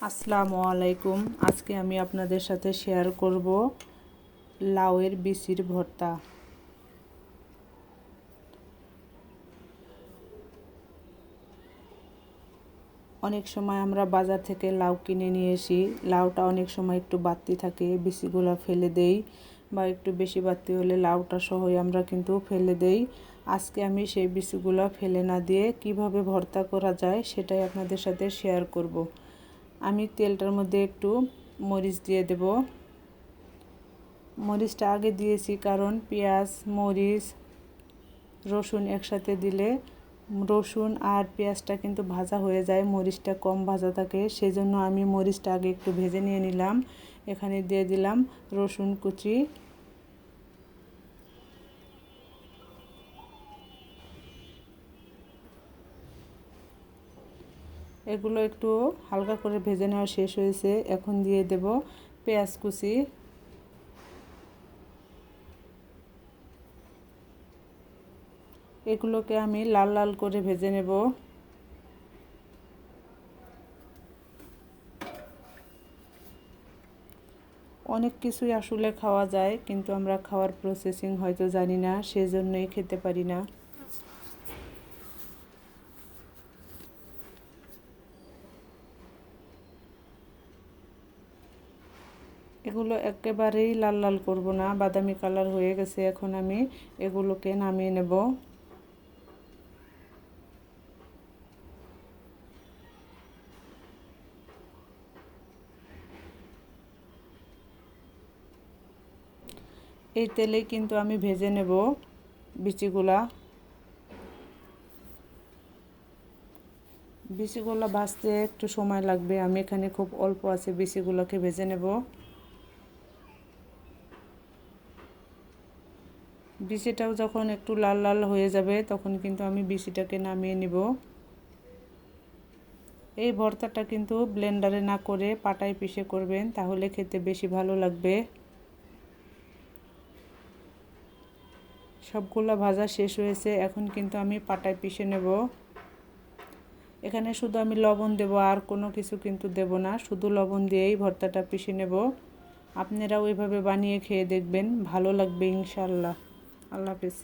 আসসালামু আলাইকুম। আজকে আমি আপনাদের সাথে শেয়ার করব লাউয়ের বিচির ভর্তা। অনেক সময় আমরা বাজার থেকে লাউ কিনে নিয়ে আসি, লাউটা অনেক সময় একটু বাড়তি থাকে, বিচিগুলো ফেলে দেই, বা একটু বেশি বাড়তি হলে লাউটা সহই আমরা কিন্তু ফেলে দেই। আজকে আমি সেই বিচিগুলো ফেলে না দিয়ে কিভাবে ভর্তা করা যায় সেটাই আপনাদের সাথে শেয়ার করব। আমি তেলটার মধ্যে একটু মরিচ দিয়ে দেব। মরিচটা আগে দিয়েছি কারণ পেঁয়াজ, মরিচ, রসুন একসাথে দিলে রসুন আর পেঁয়াজটা কিন্তু ভাজা হয়ে যায়, মরিচটা কম ভাজা থাকে, সেজন্য আমি মরিচটা আগে একটু ভেজে নিয়ে নিলাম। এখানে দিয়ে দিলাম রসুন কুচি, এগুলো একটু হালকা করে ভেজে নেওয়া শেষ হয়েছে। এখন দিয়ে দেব পেঁয়াজ কুচি, এগুলোকে আমি লাল লাল করে ভেজে নেব। অনেক কিছুই আসলে খাওয়া যায়, কিন্তু আমরা খাওয়ার প্রসেসিং হয়তো জানি না, সেজন্যই খেতে পারি না। এগুলো একেবারেই লাল লাল করব না, বাদামি কালার হয়ে গেছে। এখন আমি এগুলোকে নামিয়ে নেব। এই তেলেই কিন্তু আমি ভেজে নেব বিচিগুলা। বিচিগুলো ভাজতে একটু সময় লাগবে, আমি এখানে খুব অল্প আছে বিচিগুলোকে ভেজে নেব। বিচিটাও যখন একটু লাল লাল হয়ে যাবে তখন কিন্তু আমি বিচিটাকে নামিয়ে নিব। এই ভর্তাটা কিন্তু ব্লেন্ডারে না করে পাটায় পিষে করবেন, তাহলে খেতে বেশি ভালো লাগবে। সবগুলো ভাজা শেষ হয়েছে, এখন কিন্তু আমি পাটায় পিষে নেব। এখানে শুধু আমি লবণ দেব, আর কোনো কিছু কিন্তু দেব না, শুধু লবণ দিয়েই ভর্তাটা পিষে নেব। আপনারাও ওইভাবে বানিয়ে খেয়ে দেখবেন, ভালো লাগবে ইনশাআল্লাহ। আল্লাহ হাফেজ।